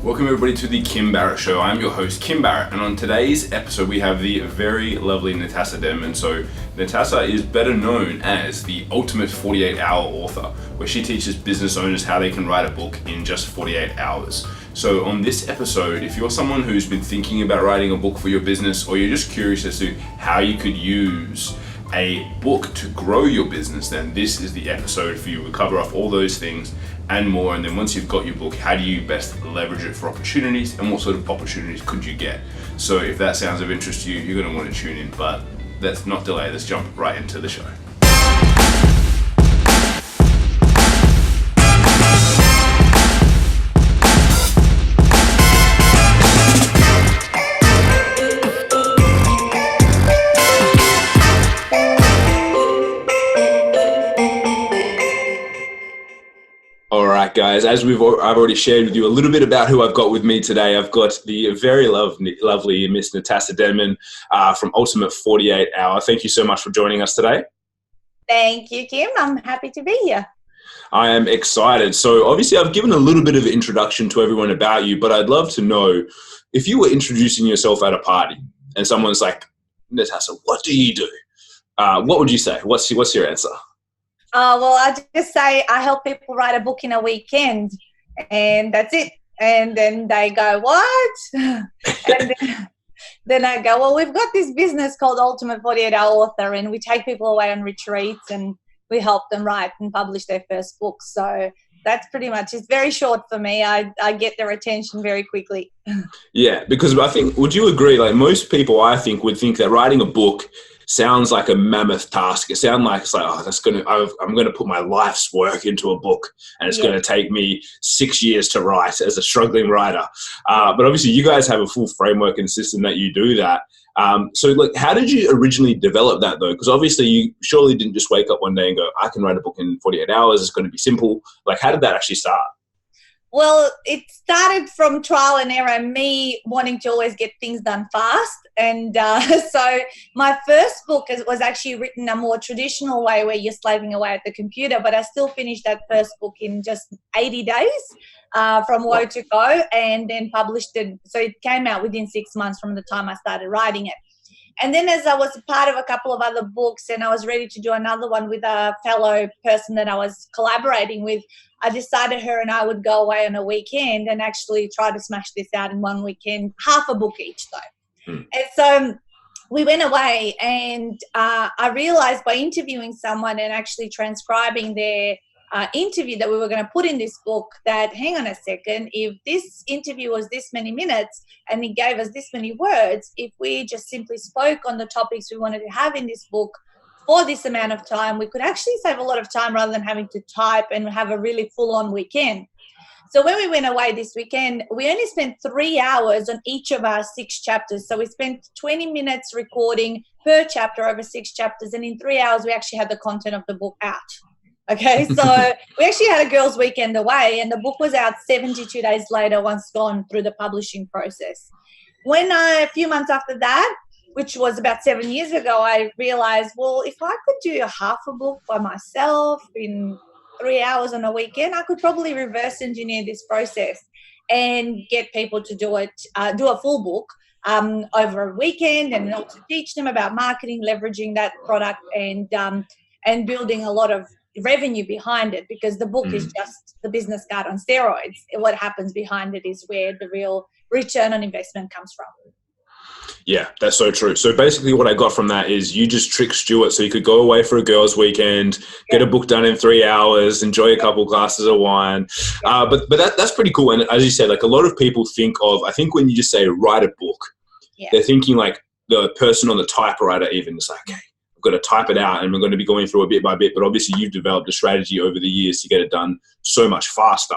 Welcome everybody to the Kim Barrett Show. I'm your host, Kim Barrett, and on today's episode we have the very lovely Natasa Denman. So Natasa is better known as the ultimate 48-hour author, where she teaches business owners how they can write a book in just 48 hours. So on this episode, if you're someone who's been thinking about writing a book for your business, or you're just curious as to how you could use a book to grow your business, then this is the episode for you. We cover off all those things and more, and then once you've got your book, how do you best leverage it for opportunities, and what sort of opportunities could you get? So if that sounds of interest to you, you're going to want to tune in, but let's not delay, let's jump right into the show. Alright guys, as I've already shared with you a little bit about who I've got with me today. I've got the very lovely Miss Natasa Denman from Ultimate 48 Hour. Thank you so much for joining us today. Thank you, Kim. I'm happy to be here. I am excited. So obviously I've given a little bit of an introduction to everyone about you, but I'd love to know if you were introducing yourself at a party and someone's like, Natasa, what do you do? What would you say? What's your answer? Well, I just say I help people write a book in a weekend, and that's it. And then they go, what? And then I go, well, we've got this business called Ultimate 48-Hour Author, and we take people away on retreats and we help them write and publish their first book. So that's pretty much, it's very short for me. I get their attention very quickly. Yeah, because I think, would you agree, like most people I think would think that writing a book sounds like a mammoth task. It sounds like it's like, oh, I'm going to put my life's work into a book, and it's going to take me 6 years to write as a struggling writer. But obviously you guys have a full framework and system that you do that. So like, how did you originally develop that though? Because obviously you surely didn't just wake up one day and go, I can write a book in 48 hours. It's going to be simple. Like, how did that actually start? Well, it started from trial and error, me wanting to always get things done fast. And so my first book was actually written a more traditional way where you're slaving away at the computer, but I still finished that first book in just 80 days from woe to go, and then published it. So it came out within 6 months from the time I started writing it. And then as I was a part of a couple of other books and I was ready to do another one with a fellow person that I was collaborating with, I decided her and I would go away on a weekend and actually try to smash this out in one weekend, half a book each though. And so we went away, and I realized by interviewing someone and actually transcribing their interview that we were going to put in this book that, hang on a second, if this interview was this many minutes and it gave us this many words, if we just simply spoke on the topics we wanted to have in this book for this amount of time, we could actually save a lot of time rather than having to type and have a really full-on weekend. So when we went away this weekend, we only spent 3 hours on each of our 6 chapters. So we spent 20 minutes recording per chapter over 6 chapters, and in 3 hours we actually had the content of the book out. Okay, so we actually had a girls' weekend away, and the book was out 72 days later once gone through the publishing process. When a few months after that, which was about 7 years ago, I realized, well, if I could do a half a book by myself in 3 hours on a weekend, I could probably reverse engineer this process and get people to do it, do a full book over a weekend, and also teach them about marketing, leveraging that product, and building a lot of revenue behind it, because the book is just the business card on steroids. What happens behind it is where the real return on investment comes from. Yeah, that's so true. So basically what I got from that is you just tricked Stuart so you could go away for a girls' weekend, get a book done in 3 hours, enjoy a couple glasses of wine. But that's pretty cool. And as you said, like a lot of people think of, I think when you just say write a book, they're thinking like the person on the typewriter even. It's like, okay, I've got to type it out and we're going to be going through it bit by bit. But obviously you've developed a strategy over the years to get it done so much faster.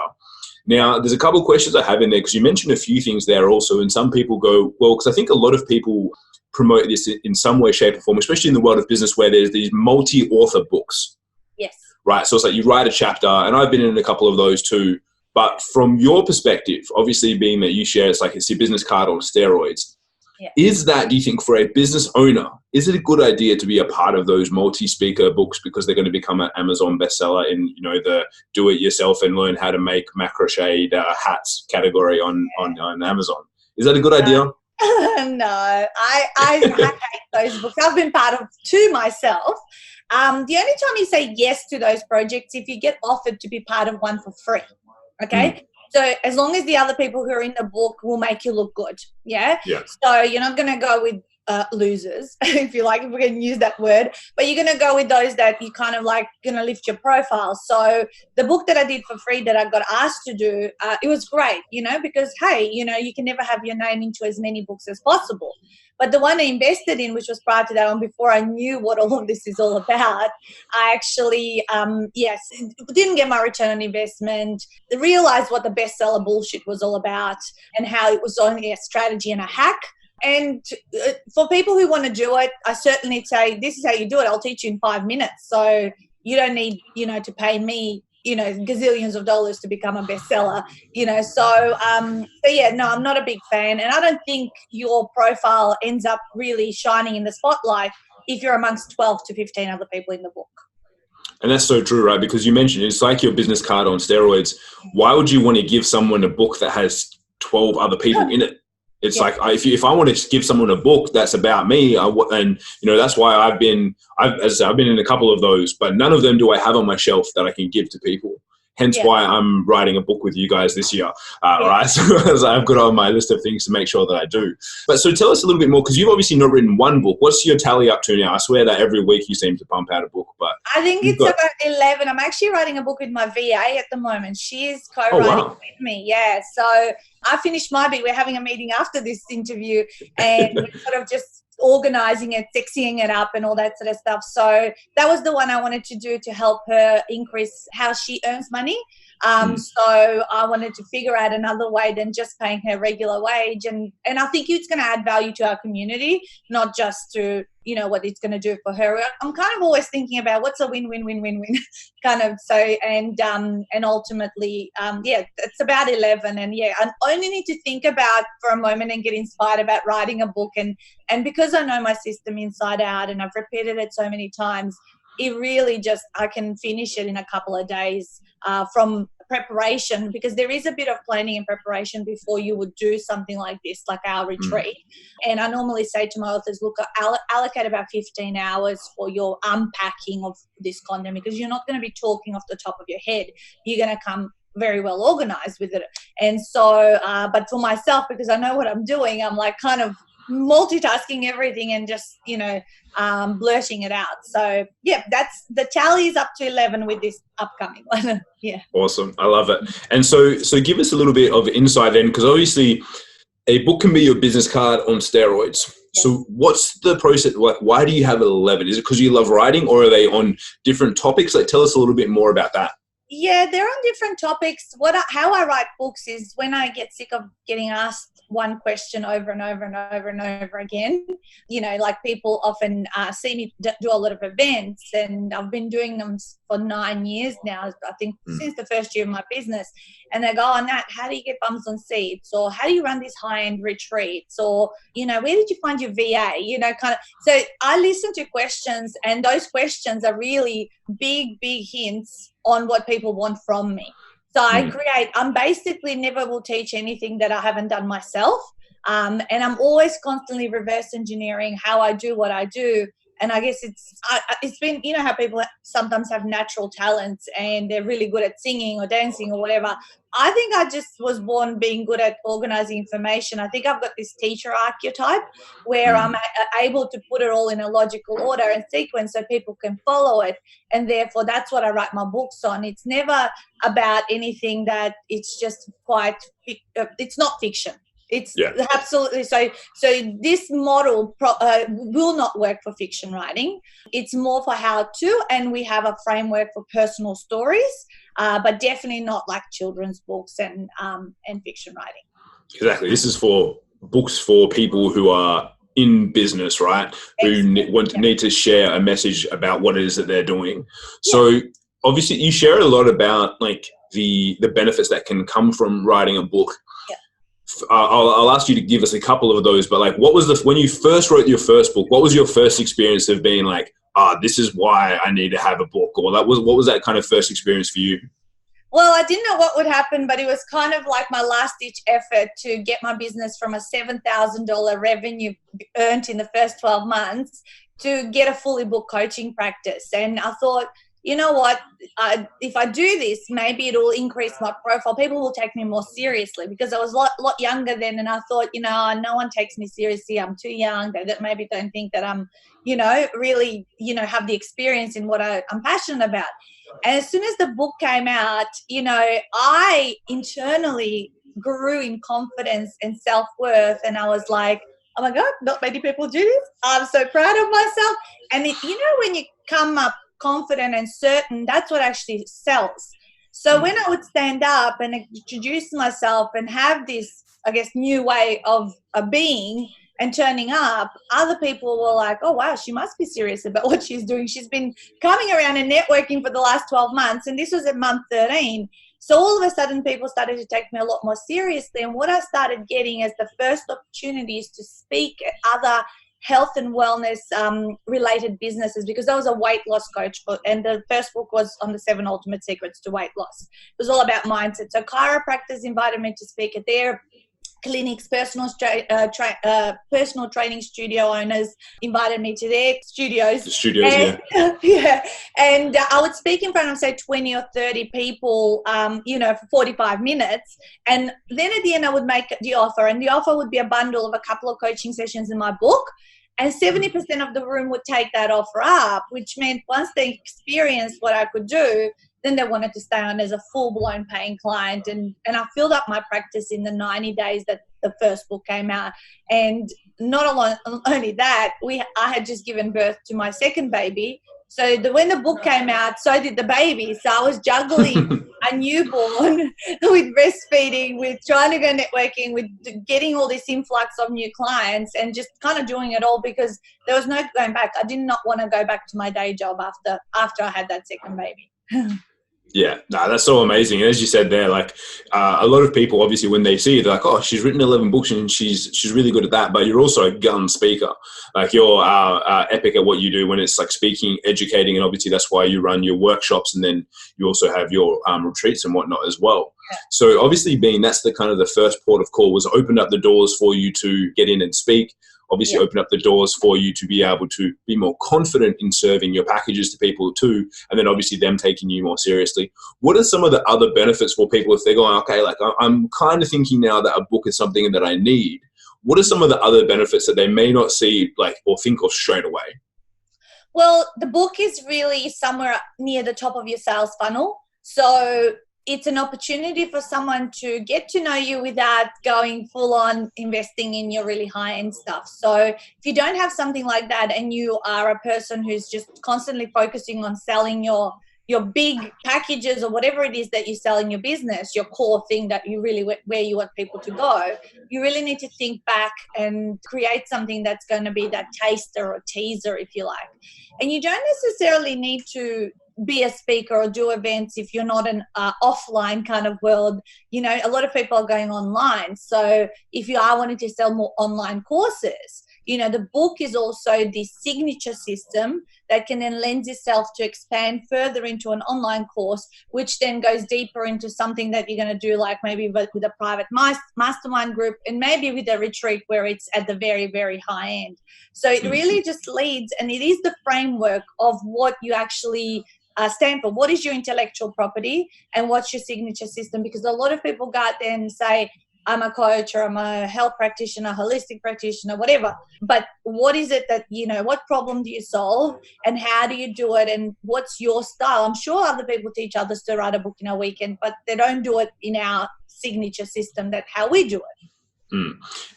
Now, there's a couple of questions I have in there because you mentioned a few things there also, and some people go, well, because I think a lot of people promote this in some way, shape or form, especially in the world of business where there's these multi-author books. Yes. Right, so it's like you write a chapter, and I've been in a couple of those too, but from your perspective, obviously being that you share, it's like it's your business card on steroids. Yeah. Is that, do you think, for a business owner, is it a good idea to be a part of those multi-speaker books because they're going to become an Amazon bestseller in, the do-it-yourself and learn how to make macrochet hats category on Amazon? Is that a good idea? No, I hate those books. I've been part of 2 myself. The only time you say yes to those projects if you get offered to be part of one for free. Okay. So as long as the other people who are in the book will make you look good. Yeah. So you're not going to go with losers, if you like, if we can use that word, but you're going to go with those that you kind of like going to lift your profile. So the book that I did for free that I got asked to do, it was great, because, hey, you can never have your name into as many books as possible. But the one I invested in, which was prior to that one, before I knew what all of this is all about, I actually, didn't get my return on investment, realized what the bestseller bullshit was all about and how it was only a strategy and a hack. And for people who want to do it, I certainly say, this is how you do it. I'll teach you in 5 minutes. So you don't need, to pay me, gazillions of dollars to become a bestseller, So no, I'm not a big fan. And I don't think your profile ends up really shining in the spotlight if you're amongst 12 to 15 other people in the book. And that's so true, right? Because you mentioned it's like your business card on steroids. Why would you want to give someone a book that has 12 other people in it? It's like, if I want to give someone a book that's about me, that's why I've been in a couple of those, but none of them do I have on my shelf that I can give to people. Hence why I'm writing a book with you guys this year, right? So I've got on my list of things to make sure that I do. But so tell us a little bit more, because you've obviously not written one book. What's your tally up to now? I swear that every week you seem to pump out a book, but I think it's about 11. I'm actually writing a book with my VA at the moment. She is co-writing with me. Yeah. So I finished my bit. We're having a meeting after this interview and we're sort of just organizing it, sexying it up and all that sort of stuff. So that was the one I wanted to do to help her increase how she earns money. So I wanted to figure out another way than just paying her regular wage. And I think it's going to add value to our community, not just to, what it's going to do for her. I'm kind of always thinking about what's a win-win-win-win-win kind of. So, and ultimately, it's about 11. And I only need to think about for a moment and get inspired about writing a book. And because I know my system inside out and I've repeated it so many times, it really I can finish it in a couple of days from preparation, because there is a bit of planning and preparation before you would do something like this, like our retreat. And I normally say to my authors, look, allocate about 15 hours for your unpacking of this content, because you're not going to be talking off the top of your head. You're going to come very well organized with it. And so, but for myself, because I know what I'm doing, I'm like kind of multitasking everything and just, blurting it out. So that's the tally is up to 11 with this upcoming one. Awesome. I love it. And so give us a little bit of insight then, because obviously a book can be your business card on steroids. So what's the process? Why do you have 11? Is it because you love writing, or are they on different topics? Tell us a little bit more about that. Yeah, they're on different topics. How I write books is when I get sick of getting asked one question over and over and over and over again. Like people often see me do a lot of events, and I've been doing them for 9 years now, I think since the first year of my business. And they go, oh, Nat, how do you get bums on seats? Or how do you run these high-end retreats? Or, where did you find your VA? Kind of. So I listen to questions, and those questions are really big, big hints on what people want from me. So I'm basically never will teach anything that I haven't done myself. And I'm always constantly reverse engineering how I do what I do. And I guess it's been, how people sometimes have natural talents and they're really good at singing or dancing or whatever. I think I just was born being good at organizing information. I think I've got this teacher archetype where I'm able to put it all in a logical order and sequence so people can follow it. And therefore, that's what I write my books on. It's never about anything that it's just it's not fiction. It's absolutely so this model will not work for fiction writing. It's more for how to, and we have a framework for personal stories, but definitely not like children's books and fiction writing. Exactly. This is for books for people who are in business, right? Who need to share a message about what it is that they're doing. So obviously you share a lot about like the benefits that can come from writing a book. I'll ask you to give us a couple of those, but like, what was when you first wrote your first book, what was your first experience of being like, this is why I need to have a book? Or what was that kind of first experience for you? Well, I didn't know what would happen, but it was kind of like my last-ditch effort to get my business from a $7,000 revenue earned in the first 12 months to get a fully booked coaching practice. And I thought, you know what, if I do this, maybe it will increase my profile. People will take me more seriously, because I was a lot younger then, and I thought, no one takes me seriously. I'm too young. They maybe don't think that I'm, really, have the experience in what I'm passionate about. And as soon as the book came out, I internally grew in confidence and self-worth, and I was like, oh my God, not many people do this. I'm so proud of myself. And when you come up confident and certain, that's what actually sells. So when I would stand up and introduce myself and have this, I guess, new way of being and turning up, other people were like, oh wow, she must be serious about what she's doing. She's been coming around and networking for the last 12 months, and this was at month 13. So all of a sudden people started to take me a lot more seriously. And what I started getting as the first opportunities to speak at other health and wellness related businesses, because I was a weight loss coach, and the first book was on the 7 ultimate secrets to weight loss. It was all about mindset. So chiropractors invited me to speak at their clinics, personal training studio owners invited me to their studios. The studios, and, yeah. And I would speak in front of, say, 20 or 30 people, for 45 minutes. And then at the end, I would make the offer. And the offer would be a bundle of a couple of coaching sessions in my book. And 70% of the room would take that offer up, which meant once they experienced what I could do, then they wanted to stay on as a full-blown paying client. And I filled up my practice in the 90 days that the first book came out. And not only that, I had just given birth to my second baby. So when the book came out, so did the baby. So I was juggling a newborn with breastfeeding, with trying to go networking, with getting all this influx of new clients, and just kind of doing it all because there was no going back. I did not want to go back to my day job after I had that second baby. Yeah, that's so amazing. And as you said there, like a lot of people, obviously, when they see it, they're like, oh, she's written 11 books and she's really good at that. But you're also a gun speaker. Like you're epic at what you do when it's like speaking, educating. And obviously that's why you run your workshops, and then you also have your retreats and whatnot as well. Yeah. So obviously that's the kind of the first port of call, was opened up the doors for you to get in and speak. Obviously open up the doors for you to be able to be more confident in serving your packages to people too, and then obviously them taking you more seriously. What are some of the other benefits for people if they're going, okay, like I'm kind of thinking now that a book is something that I need? What are some of the other benefits that they may not see or think of straight away? Well, the book is really somewhere near the top of your sales funnel. So it's an opportunity for someone to get to know you without going full on investing in your really high end stuff. So if you don't have something like that, and you are a person who's just constantly focusing on selling your big packages or whatever it is that you sell in your business, your core thing that you really, where you want people to go, you really need to think back and create something that's going to be that taster or teaser, if you like. And you don't necessarily need to be a speaker or do events if you're not an offline kind of world. A lot of people are going online. So if you are wanting to sell more online courses, the book is also this signature system that can then lend itself to expand further into an online course, which then goes deeper into something that you're going to do, like maybe with a private mastermind group, and maybe with a retreat where it's at the very, very high end. So it really just leads, and it is the framework of what you actually stand for. What is your intellectual property, and what's your signature system? Because a lot of people go out there and say, I'm a coach, or I'm a health practitioner, holistic practitioner, whatever. But what is it that, what problem do you solve, and how do you do it, and what's your style? I'm sure other people teach others to write a book in a weekend, but they don't do it in our signature system, that how we do it.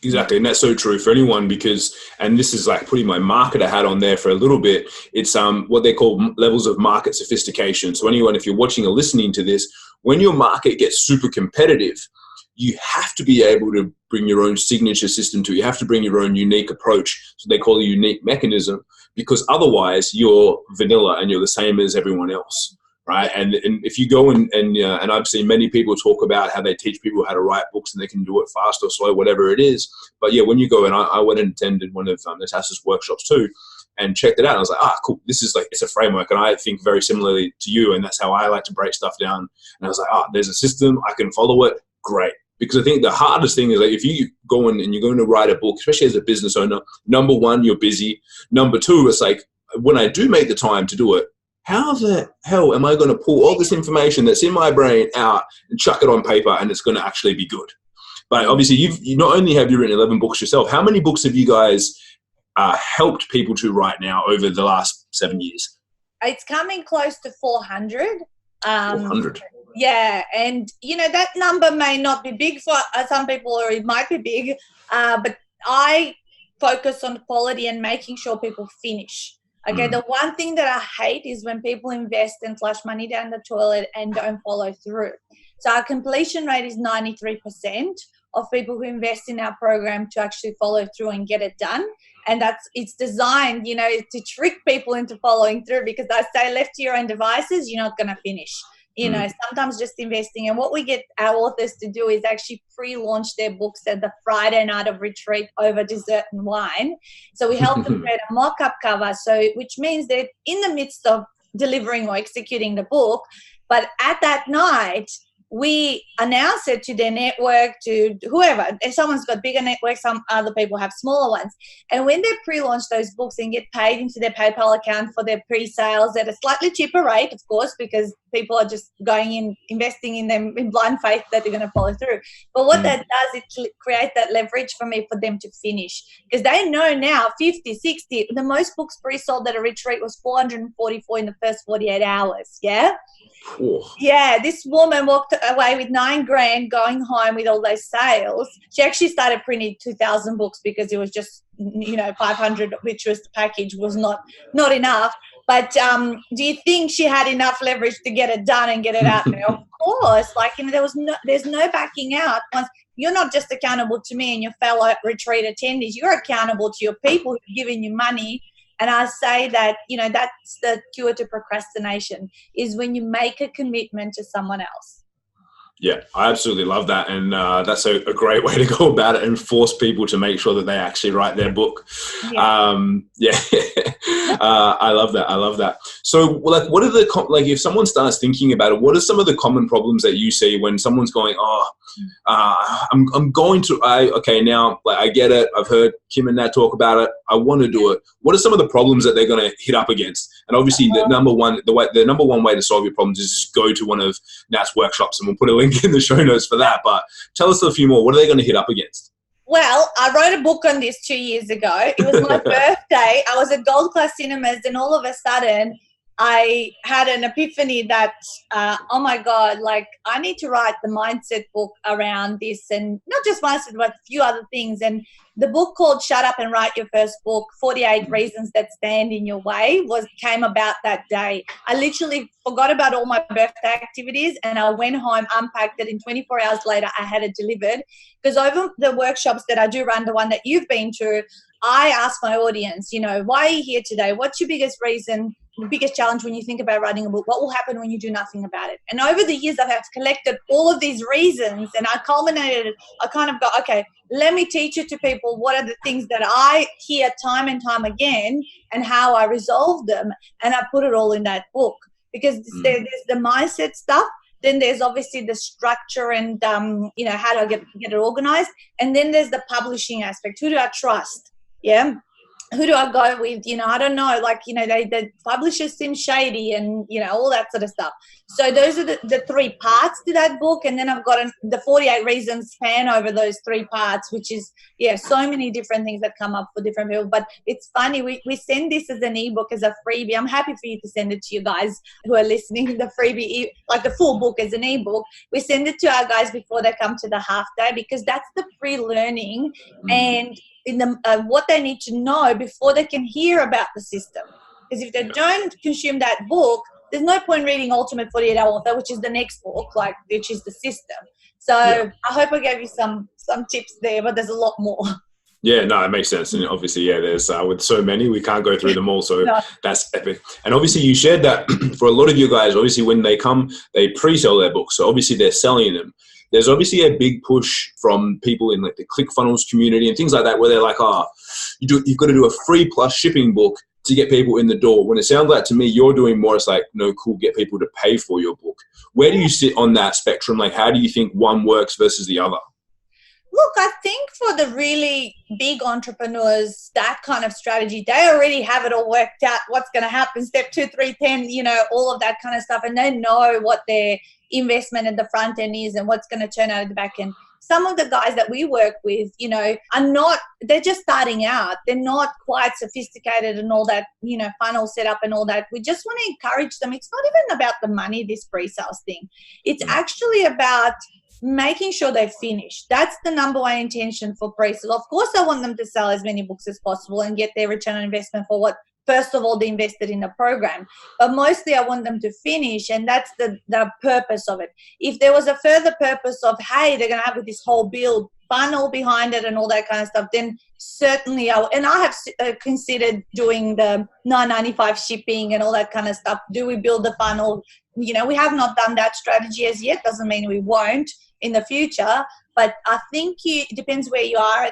Exactly. And that's so true for anyone, because, and this is like putting my marketer hat on there for a little bit, it's what they call levels of market sophistication. So anyone, if you're watching or listening to this, when your market gets super competitive, you have to be able to bring your own signature system to it. You have to bring your own unique approach. So they call it a unique mechanism, because otherwise you're vanilla and you're the same as everyone else. right? And if you go and I've seen many people talk about how they teach people how to write books and they can do it fast or slow, whatever it is. But yeah, when you go, and I went and attended one of Natasa's workshops too, and checked it out. And I was like, cool. This is like, it's a framework. And I think very similarly to you. And that's how I like to break stuff down. And I was like, there's a system. I can follow it. Great. Because I think the hardest thing is, like, if you go in and you're going to write a book, especially as a business owner, number one, you're busy. Number two, it's like, when I do make the time to do it, how the hell am I going to pull all this information that's in my brain out and chuck it on paper and it's going to actually be good? But obviously, you not only have you written 11 books yourself, how many books have you guys helped people to write now over the last 7 years? It's coming close to 400. 400. Yeah, and that number may not be big for some people, or it might be big, but I focus on quality and making sure people finish. Okay, the one thing that I hate is when people invest and flush money down the toilet and don't follow through. So our completion rate is 93% of people who invest in our program to actually follow through and get it done. And it's designed, to trick people into following through, because I say, left to your own devices, you're not going to finish. Sometimes just investing. And what we get our authors to do is actually pre-launch their books at the Friday night of retreat over dessert and wine. So we help them create a mock-up cover, which means they're in the midst of delivering or executing the book. But at that night, we announce it to their network, to whoever. If someone's got bigger networks, some other people have smaller ones. And when they pre-launch those books and get paid into their PayPal account for their pre-sales at a slightly cheaper rate, of course, because people are just going in, investing in them in blind faith that they're going to follow through. But what that does, it creates that leverage for them to finish. Because they know now, 50, 60, the most books pre-sold at a retreat was 444 in the first 48 hours, yeah? Oh. Yeah, this woman walked away with $9,000 going home with all those sales. She actually started printing 2,000 books because it was just, 500, which was the package, was not enough. But do you think she had enough leverage to get it done and get it out there? Of course. There's no backing out. Once you're not just accountable to me and your fellow retreat attendees, you're accountable to your people who've given you money. And I say that, that's the cure to procrastination, is when you make a commitment to someone else. Yeah, I absolutely love that. And that's a great way to go about it and force people to make sure that they actually write their book. Yeah. I love that. So, like, what are if someone starts thinking about it, what are some of the common problems that you see when someone's going, I'm going to, now, like, I get it. I've heard Kim and Nat talk about it. I want to do it. What are some of the problems that they're going to hit up against? And obviously the number one way to solve your problems is just go to one of Nat's workshops, and we'll put a link in the show notes for that. But tell us a few more. What are they going to hit up against? Well, I wrote a book on this 2 years ago. It was my birthday. I was at Gold Class Cinemas, and all of a sudden I had an epiphany that, oh my God, like, I need to write the mindset book around this, and not just mindset, but a few other things. And the book called Shut Up and Write Your First Book, 48 Reasons That Stand in Your Way, came about that day. I literally forgot about all my birthday activities, and I went home, unpacked it, and 24 hours later I had it delivered. Because over the workshops that I do run, the one that you've been to, I ask my audience, why are you here today? What's your biggest reason, the biggest challenge when you think about writing a book? What will happen when you do nothing about it? And over the years, I've collected all of these reasons, and I culminated it. I kind of go, okay, let me teach it to people. What are the things that I hear time and time again, and how I resolve them? And I put it all in that book, because there's the mindset stuff. Then there's obviously the structure and, how do I get it organized? And then there's the publishing aspect. Who do I trust? Yeah. Who do I go with? I don't know, the publishers seem shady, and, all that sort of stuff. So those are the three parts to that book. And then I've got the 48 reasons span over those three parts, which is, so many different things that come up for different people. But it's funny, we send this as an ebook, as a freebie. I'm happy for you to send it to you guys who are listening, the freebie, like the full book as an ebook. We send it to our guys before they come to the half day, because that's the pre-learning and what they need to know before they can hear about the system. Because if they don't consume that book, there's no point reading Ultimate 48-Hour Author, which is the next book, which is the system. So I hope I gave you some tips there, but there's a lot more. Yeah, no, it makes sense. And obviously, yeah, there's with so many, we can't go through them all. So No. that's epic. And obviously you shared that for a lot of you guys, obviously when they come, they pre-sell their books. So obviously they're selling them. There's obviously a big push from people in like the ClickFunnels community and things like that, where they're like, you've got to do a free plus shipping book to get people in the door. When it sounds like to me, you're doing more, it's like, no, cool, get people to pay for your book. Where do you sit on that spectrum? Like, how do you think one works versus the other? Look, I think for the really big entrepreneurs, that kind of strategy, they already have it all worked out, what's going to happen, step 2, 3, 10, all of that kind of stuff. And they know what their investment at the front end is and what's going to turn out at the back end. Some of the guys that we work with, they're just starting out. They're not quite sophisticated and all that, funnel setup and all that. We just want to encourage them. It's not even about the money, this pre-sales thing. It's actually about making sure they finish. That's the number one intention for pre-sale. Of course, I want them to sell as many books as possible and get their return on investment for what, first of all, they invested in the program. But mostly I want them to finish, and that's the purpose of it. If there was a further purpose of, hey, they're going to have this whole build funnel behind it and all that kind of stuff, then certainly I have considered doing the $9.95 shipping and all that kind of stuff. Do we build the funnel? We have not done that strategy as yet. Doesn't mean we won't in the future, but I think it depends where you are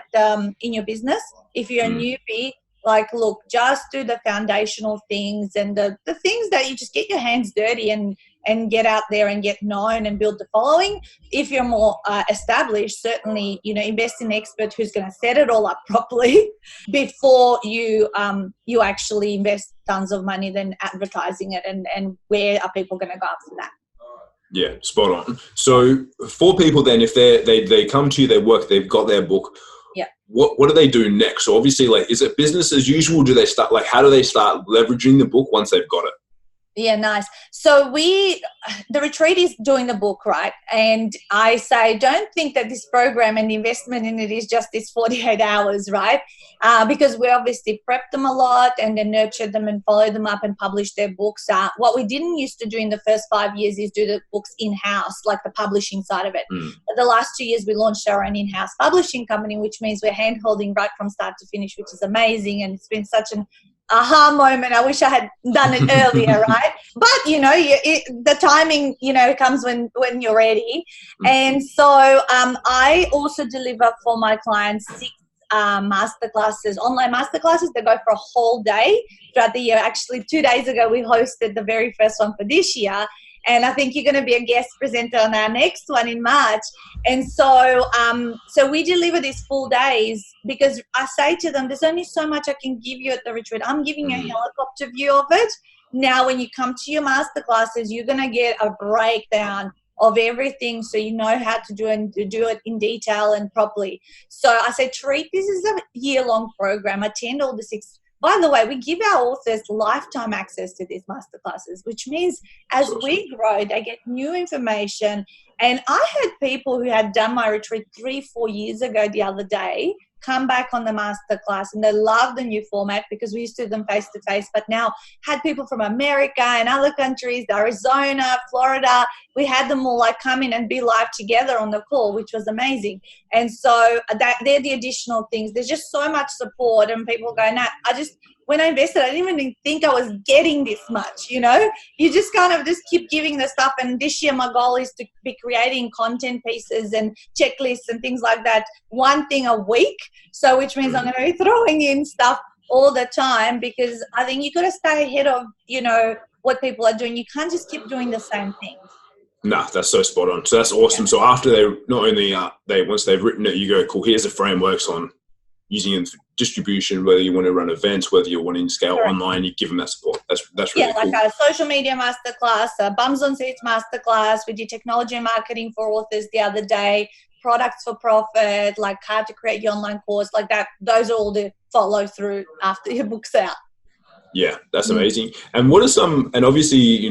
in your business. If you're a newbie, like, look, just do the foundational things and the things that you just get your hands dirty and get out there and get known and build the following. If you're more established, certainly, invest in an expert who's going to set it all up properly before you actually invest tons of money then advertising it, and where are people going to go after that? Yeah, spot on. So for people then, if they come to you, they work, they've got their book, what do they do next? So obviously, like, is it business as usual? Do they start, like, how do they start leveraging the book once they've got it? Yeah, nice. So the retreat is doing the book, right? And I say, don't think that this program and the investment in it is just this 48 hours, right? Because we obviously prep them a lot and then nurture them and follow them up and publish their books. What we didn't used to do in the first 5 years is do the books in-house, like the publishing side of it. But the last 2 years, we launched our own in-house publishing company, which means we're hand-holding right from start to finish, which is amazing. And it's been such an aha moment. I wish I had done it earlier, right? But the timing comes when you're ready. And so I also deliver for my clients 6 masterclasses, online masterclasses that go for a whole day throughout the year. Actually, 2 days ago we hosted the very first one for this year, and I think you're going to be a guest presenter on our next one in March. And so we deliver these full days because I say to them, there's only so much I can give you at the retreat. I'm giving you a helicopter view of it. Now, when you come to your masterclasses, you're going to get a breakdown of everything, so you know how to do it in detail and properly. So I say, treat this as a year-long program. Attend all the 6. By the way, we give our authors lifetime access to these masterclasses, which means as we grow, they get new information. And I had people who had done my retreat 3-4 years ago the other day come back on the masterclass, and they love the new format because we used to do them face to face, but now had people from America and other countries, Arizona, Florida. We had them all like come in and be live together on the call, which was amazing. And so they're the additional things. There's just so much support, and people go, Nat, when I invested, I didn't even think I was getting this much, You just kind of just keep giving the stuff. And this year, my goal is to be creating content pieces and checklists and things like that, one thing a week. So which means I'm going to be throwing in stuff all the time, because I think you got to stay ahead of, what people are doing. You can't just keep doing the same thing. Nah, that's so spot on. So that's awesome. Yeah. So after they not only once they've written it, you go, cool, here's the frameworks on using it for distribution, whether you want to run events, whether you're wanting to scale online, you give them that support. That's really cool. Like a social media masterclass, a bums on seats masterclass. We did technology and marketing for authors the other day, products for profit, like how to create your online course, like that. Those are all the follow through after your book's out. Yeah, that's amazing. And what are some, and obviously,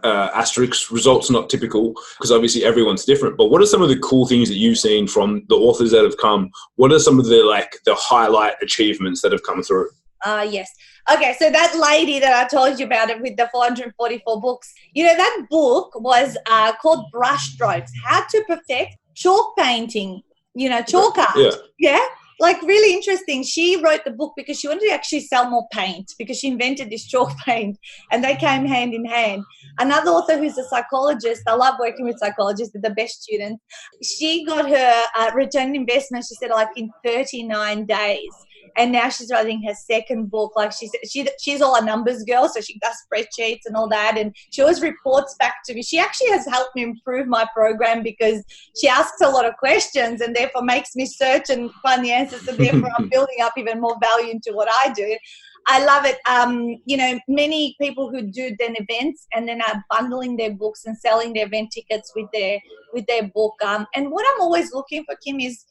asterisk results not typical because obviously everyone's different, but what are some of the cool things that you've seen from the authors that have come? What are some of the highlight achievements that have come through? Yes. Okay, so that lady that I told you about it with the 444 books, that book was called Brushstrokes, How to Perfect Chalk Painting, chalk art. Yeah. like really interesting. She wrote the book because she wanted to actually sell more paint, because she invented this chalk paint, and they came hand in hand. Another author who's a psychologist, I love working with psychologists, they're the best students. She got her return on investment, she said, like in 39 days. And now she's writing her second book. Like she's all a numbers girl, so she does spreadsheets and all that. And she always reports back to me. She actually has helped me improve my program because she asks a lot of questions and therefore makes me search and find the answers. So therefore I'm building up even more value into what I do. I love it. You know, many people who do then events and then are bundling their books and selling their event tickets with their book. And what I'm always looking for, Kim, is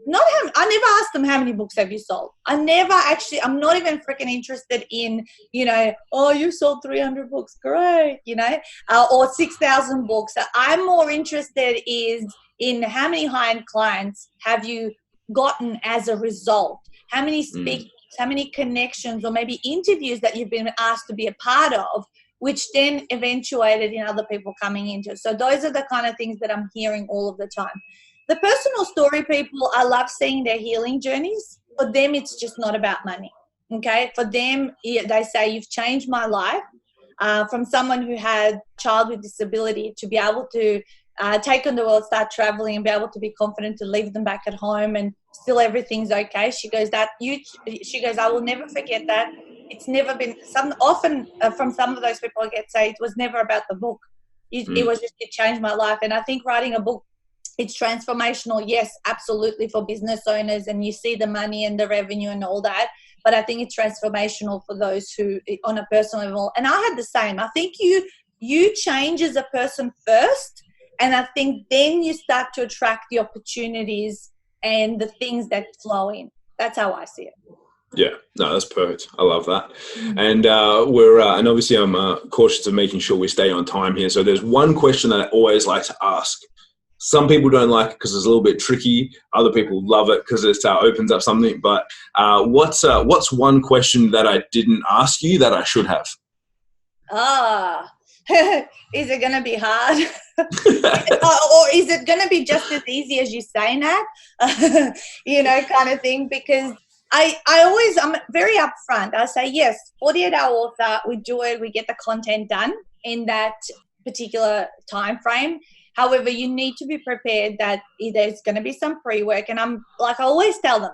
I never ask them how many books have you sold. I'm not even freaking interested in, you know, oh, you sold 300 books, great, you know, or 6,000 books. I'm more interested in how many high-end clients have you gotten as a result? How many speakers, how many connections, or maybe interviews that you've been asked to be a part of, which then eventuated in other people coming into. So those are the kind of things that I'm hearing all of the time. The personal story people, I love seeing their healing journeys. For them, it's just not about money, okay? For them, they say, you've changed my life. From someone who had a child with disability to be able to take on the world, start traveling, and be able to be confident to leave them back at home and still everything's okay. She goes, I will never forget that. It's never been, often from some of those people I get say, it was never about the book. It was just, it changed my life. And I think writing a book, it's transformational, yes, absolutely, for business owners, and you see the money and the revenue and all that. But I think it's transformational for those who, on a personal level. And I had the same. I think you change as a person first, and I think then you start to attract the opportunities and the things that flow in. That's how I see it. Yeah, no, that's perfect. I love that. And and obviously I'm cautious of making sure we stay on time here. So there's one question that I always like to ask. Some people don't like it because it's a little bit tricky. Other people love it because it opens up something. But what's one question that I didn't ask you that I should have? Is it going to be hard? Or is it going to be just as easy as you saying that? You know, kind of thing. Because I'm very upfront. I say, yes, 48-hour author, we do it, we get the content done in that particular time frame. However, you need to be prepared that there's going to be some pre-work. And I'm like, I always tell them,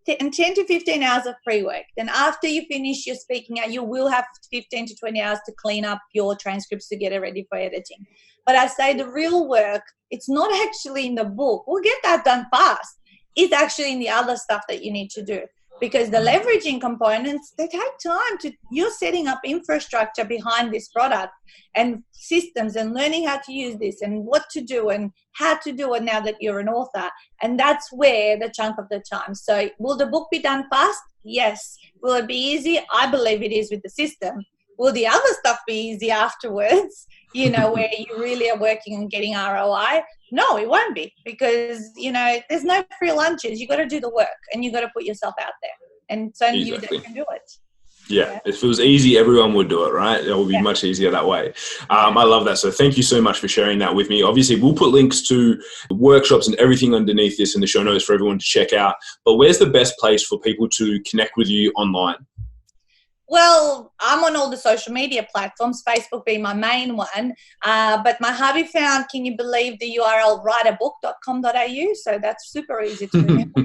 10 to 15 hours of pre-work. Then after you finish your speaking out, you will have 15 to 20 hours to clean up your transcripts to get it ready for editing. But I say the real work, it's not actually in the book. We'll get that done fast. It's actually in the other stuff that you need to do. Because the leveraging components, they take time. You're setting up infrastructure behind this product and systems and learning how to use this and what to do and how to do it now that you're an author. And that's where the chunk of the time. So will the book be done fast? Yes. Will it be easy? I believe it is with the system. Will the other stuff be easy afterwards, you know, where you really are working on getting ROI? No, it won't be, because, you know, there's no free lunches. You got to do the work and you got to put yourself out there. And so exactly. You can do it. Yeah, if it was easy, everyone would do it, right? It would be much easier that way. I love that. So thank you so much for sharing that with me. Obviously, we'll put links to workshops and everything underneath this in the show notes for everyone to check out. But where's the best place for people to connect with you online? Well, I'm on all the social media platforms, Facebook being my main one. But my hubby found, can you believe, the URL writeabook.com.au? So that's super easy to remember.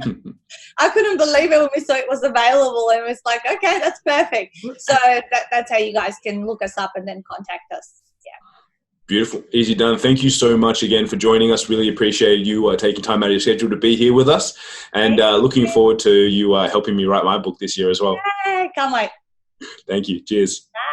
I couldn't believe it when we saw it was available, and it was like, okay, that's perfect. So that's how you guys can look us up and then contact us. Yeah. Beautiful. Easy done. Thank you so much again for joining us. Really appreciate you taking time out of your schedule to be here with us, and looking forward to you helping me write my book this year as well. Yay, can't wait. Thank you. Cheers. Bye.